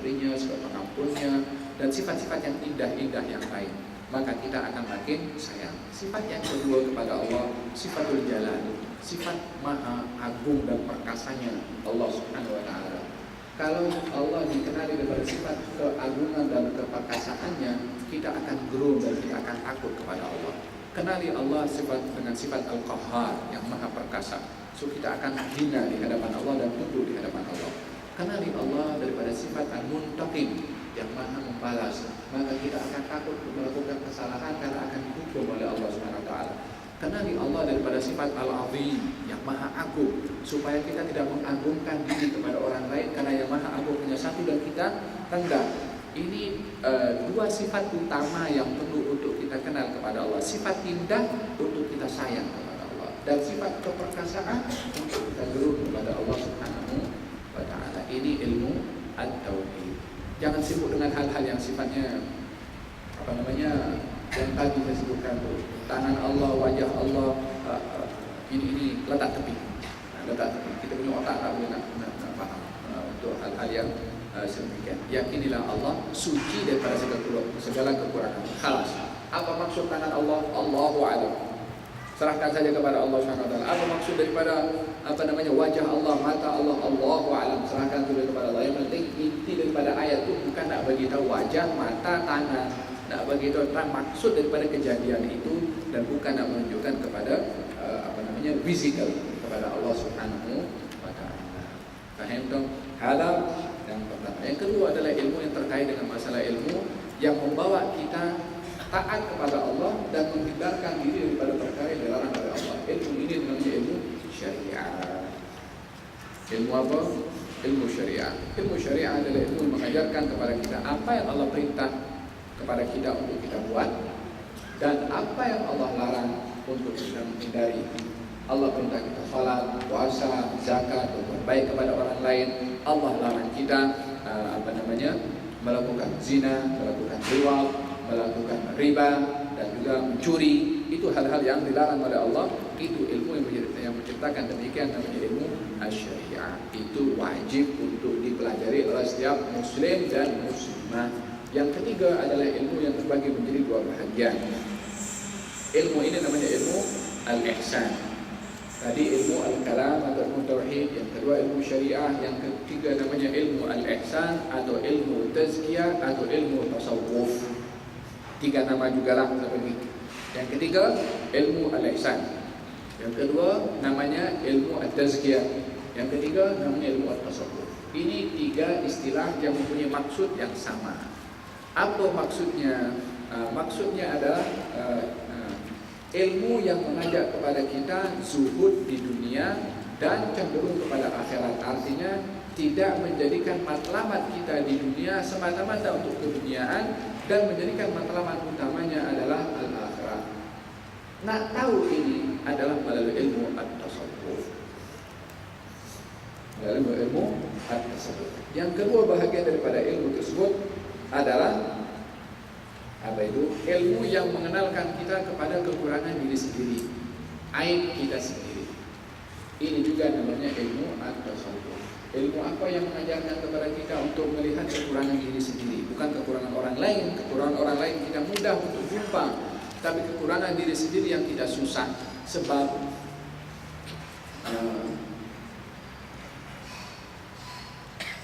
penyayang, sifat pengampunnya, dan sifat-sifat yang indah-indah yang lain, maka kita akan makin sayang. Sifat yang kedua kepada Allah, sifatul jalal, sifat maha agung dan perkasanya Allah Subhanahu wa ta'ala. Kalau Allah dikenali daripada sifat keagungan dan keperkasaannya, kita akan gerun dan kita akan takut kepada Allah. Kenali Allah dengan sifat Al-Qahhar yang maha perkasa, so kita akan hina di hadapan Allah dan tunduk di hadapan Allah. Kenali Allah daripada sifat Al-Muntaqim yang maha membalas, maka kita akan takut melakukan kesalahan karena akan dihukum oleh Allah Subhanahu wa ta'ala. Kenali Allah daripada sifat Al-Azim yang maha agung, supaya kita tidak mengagungkan diri kepada orang lain, karena yang maha agung hanya satu dan kita rendah. Ini dua sifat utama yang perlu untuk kita kenal kepada Allah. Sifat indah untuk kita sayang kepada Allah, dan sifat keperkasaan untuk kita gerun kepada Allah Subhanahu wa ta'ala. Ini ilmu at-tauhid. Jangan sibuk dengan hal-hal yang sifatnya yang tadi saya sebutkan tuh, tangan Allah, wajah Allah, ini letak tepi. Letak tepi. Kita punya otak tak boleh nak faham untuk hal-hal yang sedemikian. Yakinilah Allah suci daripada segala kekurangan. Khalas. Apa maksud tangan Allah? Allahu a'lam. Serahkan saja kepada Allah Subhanahu wa ta'ala. Apa maksud daripada wajah Allah, mata Allah? Allahu a'lam. Serahkan itu kepada Allah. Yang penting inti daripada ayat itu bukan nak bagi tahu wajah, mata, tangan, nak bagi tahu tentang maksud daripada kejadian itu, dan bukan nak menunjukkan kepada physical kepada Allah Subhanahu wa ta'ala. Faham tak? Halal yang pertama. Yang kedua adalah ilmu yang terkait dengan masalah ilmu yang membawa kita taat kepada Allah dan menghindarkan diri daripada perkara yang dilarang oleh Allah. Ilmu ini namanya ilmu syariah. Ilmu apa? Ilmu syariah. Ilmu syariah adalah ilmu yang mengajarkan kepada kita apa yang Allah perintah kepada kita untuk kita buat, dan apa yang Allah larang untuk kita menghindari. Allah perintah kita salat, puasa, zakat, berbuat baik kepada orang lain. Allah larang kita melakukan zina, melakukan riba, melakukan riba, dan juga mencuri. Itu hal-hal yang dilarang oleh Allah. Itu ilmu yang menciptakan demikian, namanya ilmu syariah. Itu wajib untuk dipelajari oleh setiap muslim dan muslimah. Yang ketiga adalah ilmu yang terbagi menjadi dua bahagian. Ilmu ini namanya ilmu al-ihsan. Tadi ilmu al-kalam atau ilmu tauhid, yang kedua ilmu syariah, yang ketiga namanya ilmu al-ihsan atau ilmu tazkiyah atau ilmu tasawuf. Tiga nama jugalah kita bagi. Yang ketiga ilmu al-ihsan, yang kedua namanya ilmu al-tazkiyah, yang ketiga namanya ilmu al-tasawuf. Ini tiga istilah yang mempunyai maksud yang sama. Apa maksudnya? Maksudnya adalah ilmu yang mengajak kepada kita zuhud di dunia dan cenderung kepada akhirat. Artinya tidak menjadikan matlamat kita di dunia semata-mata untuk keduniaan, dan menjadikan matlamat utamanya adalah al-akhirat. Nak tahu ini adalah melalui ilmu at-tasawuf. Melalui ilmu at-tasawuf. Yang kedua bahagian daripada ilmu tersebut adalah apa itu? Ilmu yang mengenalkan kita kepada kekurangan diri sendiri, aib kita sendiri. Ini juga namanya ilmu at-tasawuf. Ilmu apa yang mengajarkan kepada kita untuk melihat kekurangan diri sendiri, bukan kekurangan orang lain. Kekurangan orang lain kita mudah untuk jumpa, tapi kekurangan diri sendiri yang kita susah. Sebab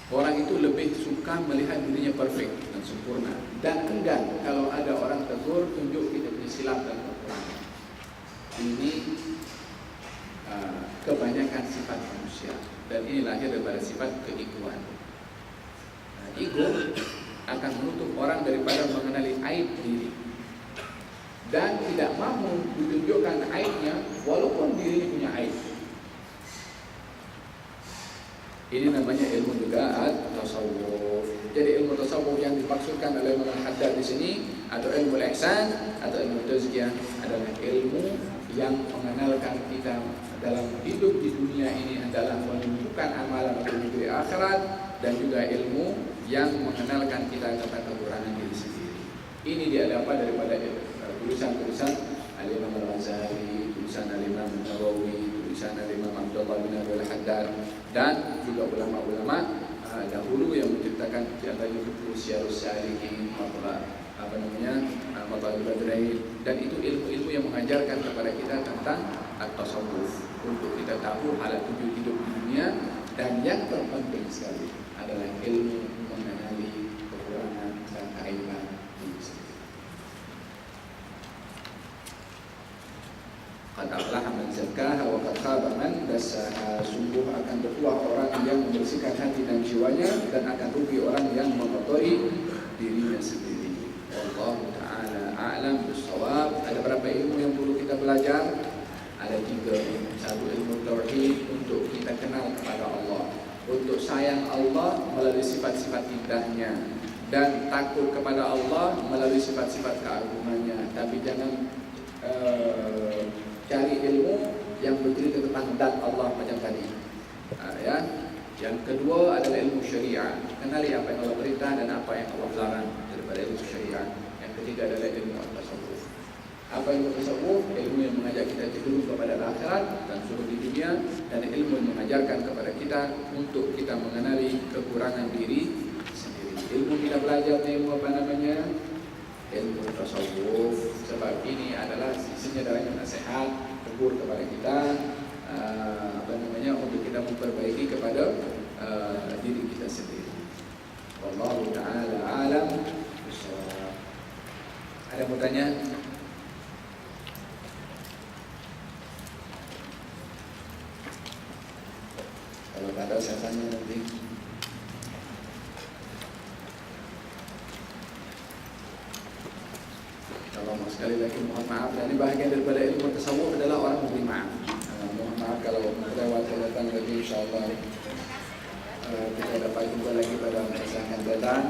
orang itu lebih suka melihat dirinya perfect dan sempurna, dan enggan kalau ada orang tegur tunjuk kita punya silap dan kekurangan. Ini kebanyakan sifat manusia, dan ini lahir daripada sifat keegoan. Ego akan menutup orang daripada mengenali aib diri, dan tidak mampu ditunjukkan aibnya walaupun dirinya punya aib. Ini namanya ilmu juga at-tasawuf. Jadi ilmu tasawuf yang dimaksudkan oleh Imam Al-Haddad di sini, atau ilmu al-ihsan atau ilmu tazkiyah, adalah ilmu yang mengenalkan kita dalam hidup di dunia ini adalah menunjukkan amalan untuk negeri akhirat, dan juga ilmu yang mengenalkan kita tentang kekurangan diri sendiri. Ini dia dapat daripada tulisan-tulisan Al-Imam Al-Ghazali, tulisan Al-Imam Nawawi, tulisan Al-Imam Abdullah bin Abdul Haddad, dan juga ulama-ulama dahulu yang menciptakan di antaranya buku Syiarus Salihin, Matalul Badrain, dan itu ilmu-ilmu yang mengajarkan kepada kita tentang at-tasawuf untuk kita tahu halat tujuh hidup di dunia. Dan yang terpenting sekali adalah ilmu mengenali kekurangan dan keaiban diri sendiri. Qad aflaha man zakkaha wa qad khaba man dassaha. Sungguh akan berbuah orang yang membersihkan hati dan jiwanya, dan akan rugi orang yang mengotori dirinya sendiri. Wallahu ta'ala a'lam bis-shawab. Ada berapa ilmu yang perlu kita belajar? Ada 3. Satu, ilmu tauhid untuk kita kenal kepada Allah, untuk sayang Allah melalui sifat-sifat indahnya, dan takut kepada Allah melalui sifat-sifat keagungannya. Tapi jangan cari ilmu yang bercerita tentang zat Allah macam tadi. Ya. Yang kedua adalah ilmu syariah, kenali apa yang Allah perintah dan apa yang Allah larang daripada ilmu syariah. Yang ketiga adalah ilmu tasawuf. Apa ilmu tasawuf? Ilmu yang mengajak kita cenderung kepada akhirat dan seluruh di dunia, dan ilmu yang mengajarkan kepada kita untuk kita mengenali kekurangan diri sendiri. Ilmu kita belajar ilmu ilmu tasawuf, sebab ini adalah isinya adalah nasihat, tegur kepada kita untuk kita memperbaiki kepada diri kita sendiri. Wallahu ta'ala alam bissawab. Ada yang mau tanya? Kalau tak ada saya tanya nanti. Kalau sekali lagi mohon maaf, dan ini bahagian daripada ilmu tasawuf adalah orang memberi maaf. Mohon maaf kalau lewat datang lagi, insyaAllah kita dapat jumpa lagi pada masa yang akan datang.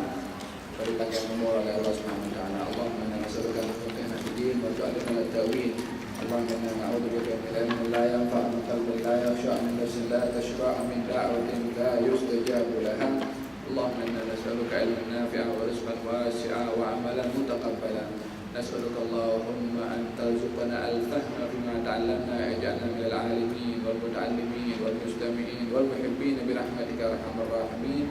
Beritakan umur oleh Allah Subhanahu Wa Taala. Allahumma inna nas'aluka al-fiqha fi din wa tu'allimana at-ta'wil. اللهم إنا نعوذ بك من علم لا ينفع، من قلب لا يخشع، من نفس لا تشبع، من دعوة لا يستجاب لها. اللهم إنا نسألك علما نافعا ورزقا واسعا وعملا متقبلا. نسألك اللهم أن ترزقنا الفهم فيما تعلمنا، اجعلنا من العالمين والمتعلمين والمستمعين والمحبين برحمتك يا أرحم الراحمين.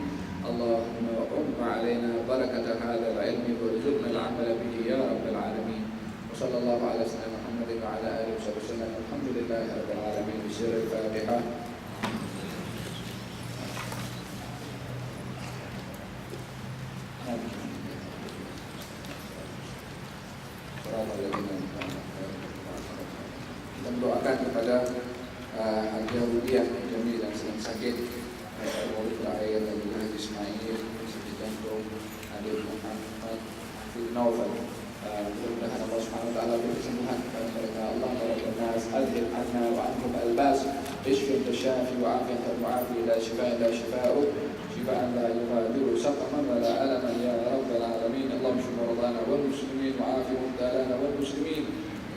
اللهم أم علينا بركة هذا العلم وارزقنا العمل به يا رب العالمين. وصلى الله على سيدنا محمد وعلى آله وصحبه وسلم. الحمد لله رب العالمين. بسر الفاتحة. Kita mendoakan kepada Haji Rudiah Jamil yang sedang sakit, Murid Air dan juga Haji Ismail sakit jantung, Adil Muhammad Hafid Naufal. Mudah-mudahan Allah Subhanahu Wa Taala beri kesembuhan kepada mereka. Allah Nas adhib anna wa anhum albas, ishfi tashafi wa afiyatan wa afi, la shifa la shifa'u, shifa'an la yughadiru saqaman wa la alaman ya rabbal alamin. Allahumma shfi maradana wal muslimin wa afi mubtalana wal muslimin,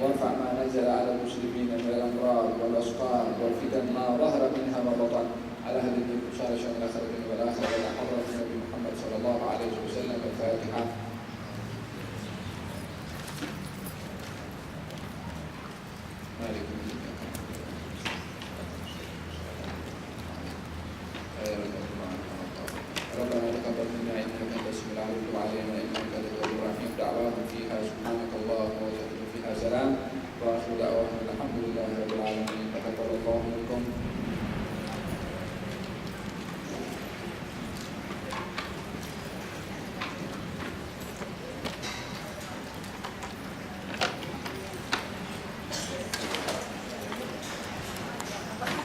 وارفع ما نزل على المسلمين من الأمراض والأسقام والفتن ما ظهر منها وبطن على هذه الدين شان الآخرة والآخرة.